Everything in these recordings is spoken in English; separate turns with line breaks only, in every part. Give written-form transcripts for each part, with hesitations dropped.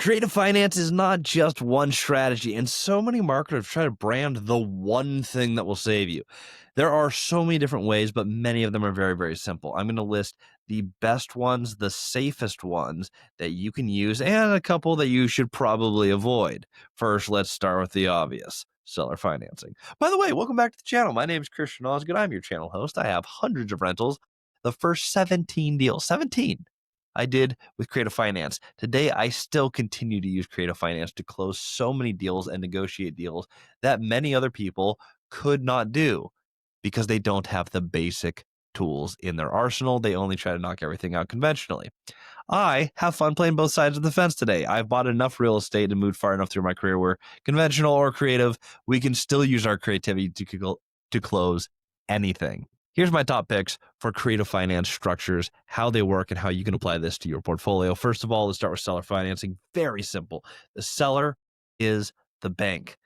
Creative finance is not just one strategy, and so many marketers try to brand the one thing that will save you. There are so many different ways, but many of them are very, very simple. I'm going to list the best ones, the safest ones that you can use, and a couple that you should probably avoid. First, let's start with the obvious. Seller financing. By the way, welcome back to the channel. My name is Christian Osgood. I'm your channel host. I have hundreds of rentals. The first 17 deals, 17 I did with Creative Finance. Today, I still continue to use Creative Finance to close so many deals and negotiate deals that many other people could not do because they don't have the basic tools in their arsenal. They only try to knock everything out conventionally. I have fun playing both sides of the fence today. I've bought enough real estate and moved far enough through my career where conventional or creative, we can still use our creativity to close anything. Here's my top picks for creative finance structures, how they work, and how you can apply this to your portfolio. First of all, let's start with seller financing. Very simple. The seller is the bank.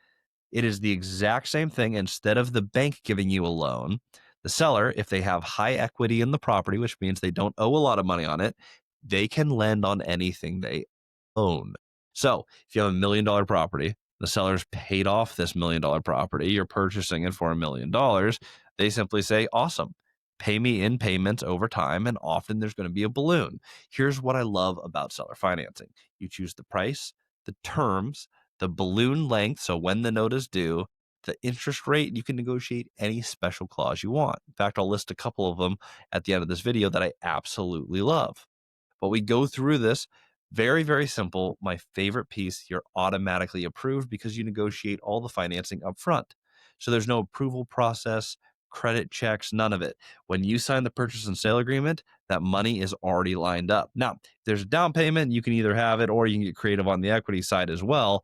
It is the exact same thing. Instead of the bank giving you a loan, the seller, if they have high equity in the property, which means they don't owe a lot of money on it, they can lend on anything they own. So if you have $1 million property, the seller's paid off this $1 million property, you're purchasing it for $1 million. They simply say, awesome, pay me in payments over time, and often there's going to be a balloon. Here's what I love about seller financing. You choose the price, the terms, the balloon length, so when the note is due, the interest rate. You can negotiate any special clause you want. In fact, I'll list a couple of them at the end of this video that I absolutely love. But we go through this very, very simple. My favorite piece, you're automatically approved because you negotiate all the financing up front. So there's no approval process, credit checks, none of it. When you sign the purchase and sale agreement, that money is already lined up. Now, if there's a down payment, you can either have it or you can get creative on the equity side as well.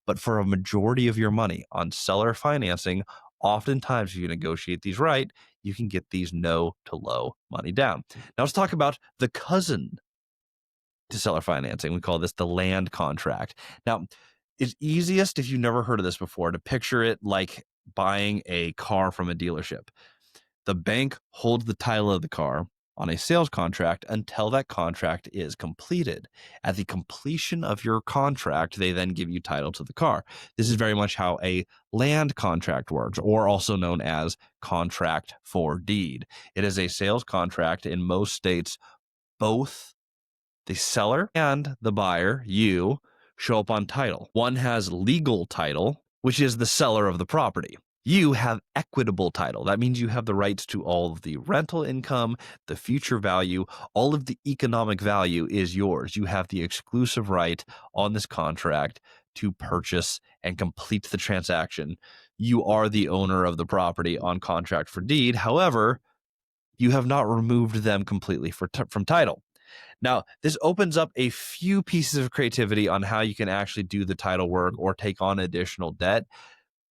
But for a majority of your money on seller financing, oftentimes if you negotiate these right, you can get these no to low money down. Now let's talk about the cousin to seller financing. We call this the land contract. Now, it's easiest, if you've never heard of this before, to picture it like buying a car from a dealership. The bank holds the title of the car on a sales contract until that contract is completed. At the completion of your contract, they then give you title to the car. This is very much how a land contract works, or also known as contract for deed. It is a sales contract in most states. Both the seller and the buyer, you, show up on title. One has legal title, which is the seller of the property. You have equitable title. That means you have the rights to all of the rental income, the future value, all of the economic value is yours. You have the exclusive right on this contract to purchase and complete the transaction. You are the owner of the property on contract for deed. However, you have not removed them completely from title. Now, this opens up a few pieces of creativity on how you can actually do the title work or take on additional debt.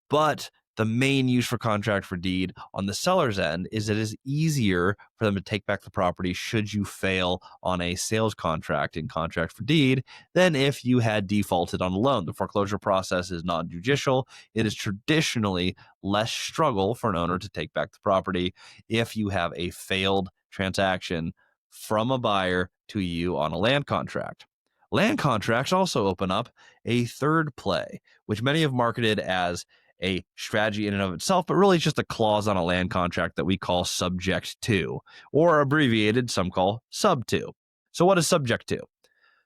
But the main use for contract for deed on the seller's end is it is easier for them to take back the property should you fail on a sales contract in contract for deed than if you had defaulted on a loan. The foreclosure process is non-judicial. It is traditionally less struggle for an owner to take back the property if you have a failed transaction from a buyer to you on a land contract. Land contracts also open up a third play, which many have marketed as a strategy in and of itself, but really just a clause on a land contract that we call subject to, or abbreviated, some call sub to. So what is subject to?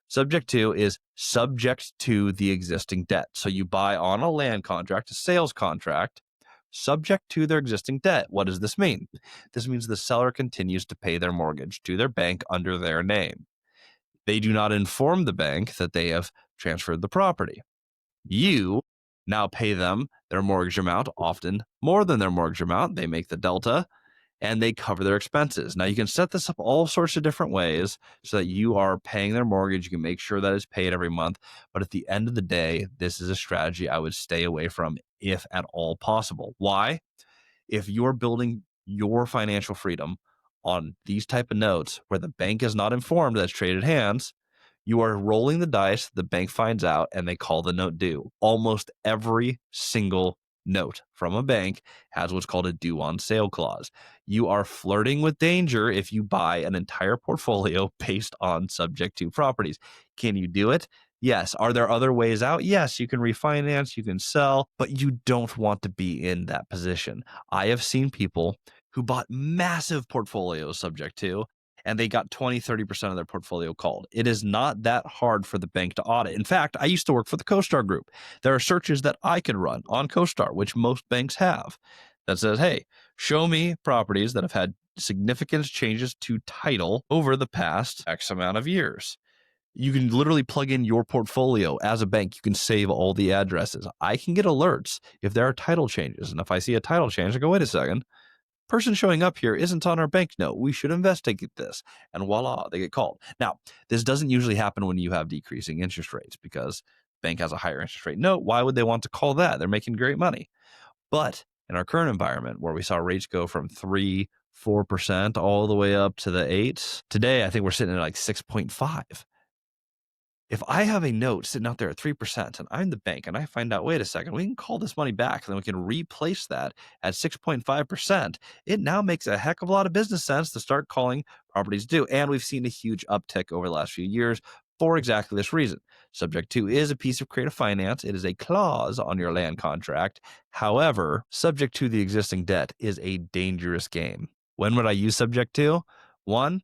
Subject to is subject to the existing debt. So you buy on a land contract, a sales contract, subject to their existing debt. What does this mean? This means the seller continues to pay their mortgage to their bank under their name. They do not inform the bank that they have transferred the property. You now pay them their mortgage amount, often more than their mortgage amount. They make the delta and they cover their expenses. Now, you can set this up all sorts of different ways so that you are paying their mortgage. You can make sure that it's paid every month. But at the end of the day, this is a strategy I would stay away from if at all possible. Why? If you're building your financial freedom on these type of notes where the bank is not informed that's traded hands, you are rolling the dice, the bank finds out, and they call the note due. Almost every single note from a bank has what's called a due on sale clause. You are flirting with danger if you buy an entire portfolio based on subject to properties. Can you do it? Yes. Are there other ways out? Yes, you can refinance, you can sell, but you don't want to be in that position. I have seen people who bought massive portfolios subject to, and they got 20, 30% of their portfolio called. It is not that hard for the bank to audit. In fact, I used to work for the CoStar Group. There are searches that I could run on CoStar, which most banks have, that says, hey, show me properties that have had significant changes to title over the past X amount of years. You can literally plug in your portfolio as a bank. You can save all the addresses. I can get alerts if there are title changes. And if I see a title change, I go, wait a second, person showing up here isn't on our bank note. We should investigate this. And voila, they get called. Now, this doesn't usually happen when you have decreasing interest rates because bank has a higher interest rate note. Why would they want to call that? They're making great money. But in our current environment where we saw rates go from 3-4% all the way up to the 8s, today I think we're sitting at like 6.5. If I have a note sitting out there at 3% and I'm the bank and I find out, wait a second, we can call this money back and then we can replace that at 6.5%, it now makes a heck of a lot of business sense to start calling properties due. And we've seen a huge uptick over the last few years for exactly this reason. Subject to is a piece of creative finance. It is a clause on your land contract. However, subject to the existing debt is a dangerous game. When would I use subject to? One,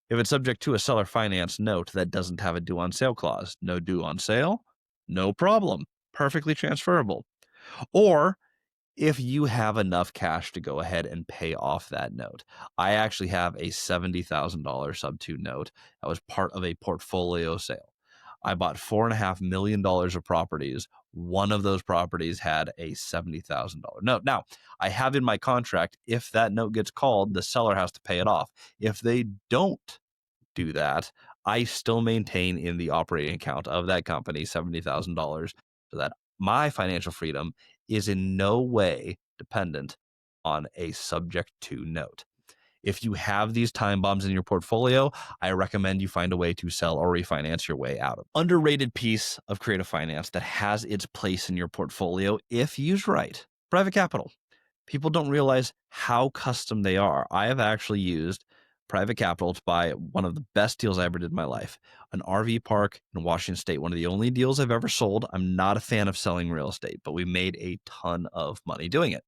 if it's subject to a seller finance note that doesn't have a due on sale clause. No due on sale, no problem. Perfectly transferable. Or if you have enough cash to go ahead and pay off that note. I actually have a $70,000 sub-2 note that was part of a portfolio sale. I bought $4.5 million of properties. One of those properties had a $70,000 note. Now, I have in my contract, if that note gets called, the seller has to pay it off. If they don't do that, I still maintain in the operating account of that company $70,000 so that my financial freedom is in no way dependent on a subject to note. If you have these time bombs in your portfolio, I recommend you find a way to sell or refinance your way out of it. Underrated piece of creative finance that has its place in your portfolio, if used right, private capital. People don't realize how custom they are. I have actually used private capital to buy one of the best deals I ever did in my life, an RV park in Washington State, one of the only deals I've ever sold. I'm not a fan of selling real estate, but we made a ton of money doing it.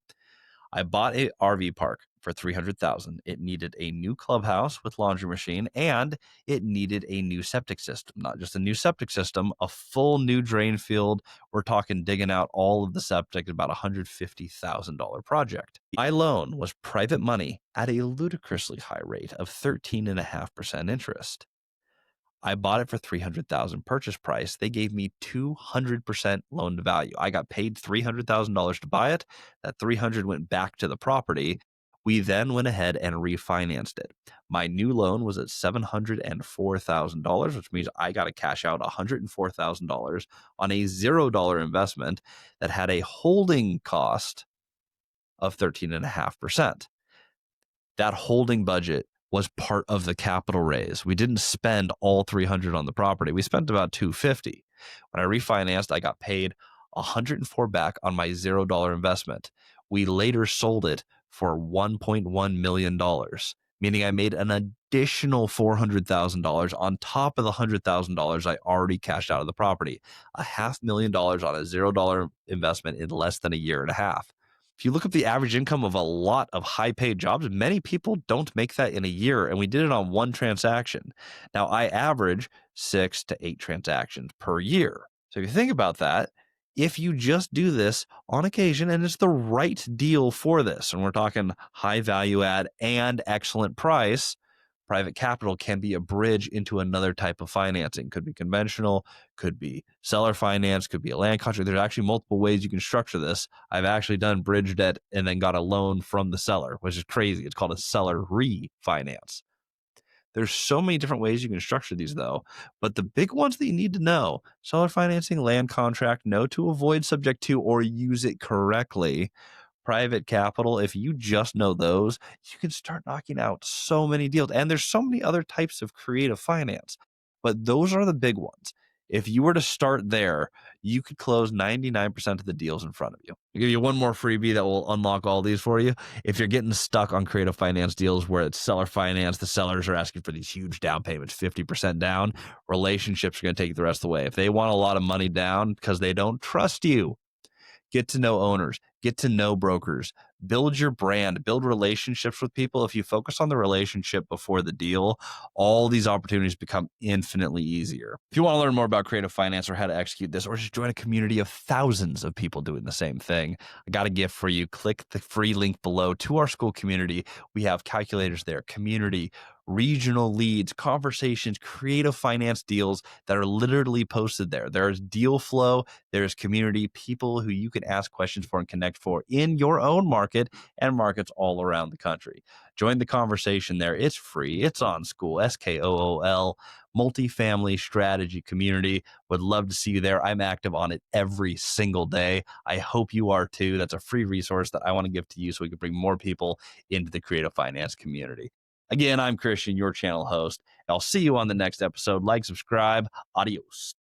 I bought a RV park for $300,000. It needed a new clubhouse with laundry machine, and it needed a new septic system. Not just a new septic system, a full new drain field. We're talking digging out all of the septic, about $150,000 project. My loan was private money at a ludicrously high rate of 13.5% interest. I bought it for $300,000 purchase price. They gave me 200% loan to value. I got paid $300,000 to buy it. That 300 went back to the property. We then went ahead and refinanced it. My new loan was at $704,000, which means I got to cash out $104,000 on a $0 investment that had a holding cost of 13.5%. That holding budget was part of the capital raise. We didn't spend all 300 on the property. We spent about 250. When I refinanced, I got paid 104 back on my $0 investment. We later sold it for $1.1 million, meaning I made an additional $400,000 on top of the $100,000 I already cashed out of the property. $500,000 on a $0 investment in less than a year and a half. If you look up the average income of a lot of high paid jobs, many people don't make that in a year. And we did it on one transaction. Now, I average 6 to 8 transactions per year. So if you think about that, if you just do this on occasion and it's the right deal for this, and we're talking high value add and excellent price, private capital can be a bridge into another type of financing. Could be conventional, could be seller finance, could be a land contract. There's actually multiple ways you can structure this. I've actually done bridge debt and then got a loan from the seller, which is crazy. It's called a seller refinance. There's so many different ways you can structure these though, but the big ones that you need to know: seller financing, land contract, know to avoid subject to or use it correctly. Private capital, if you just know those, you can start knocking out so many deals. And there's so many other types of creative finance, but those are the big ones. If you were to start there, you could close 99% of the deals in front of you. I'll give you one more freebie that will unlock all these for you. If you're getting stuck on creative finance deals where it's seller finance, the sellers are asking for these huge down payments, 50% down, relationships are going to take you the rest of the way. If they want a lot of money down because they don't trust you, get to know owners, get to know brokers, build your brand, build relationships with people. If you focus on the relationship before the deal, all these opportunities become infinitely easier. If you want to learn more about creative finance or how to execute this, or just join a community of thousands of people doing the same thing, I got a gift for you. Click the free link below to our school community. We have calculators there, community, regional leads, conversations, creative finance deals that are literally posted there. There's deal flow, there's community, people who you can ask questions for and connect for in your own market and markets all around the country. Join the conversation there. It's free. It's on School, SKOOL, Multifamily Strategy Community. Would love to see you there. I'm active on it every single day. I hope you are too. That's a free resource that I want to give to you so we can bring more people into the creative finance community. Again, I'm Christian, your channel host. I'll see you on the next episode. Like, subscribe. Adios.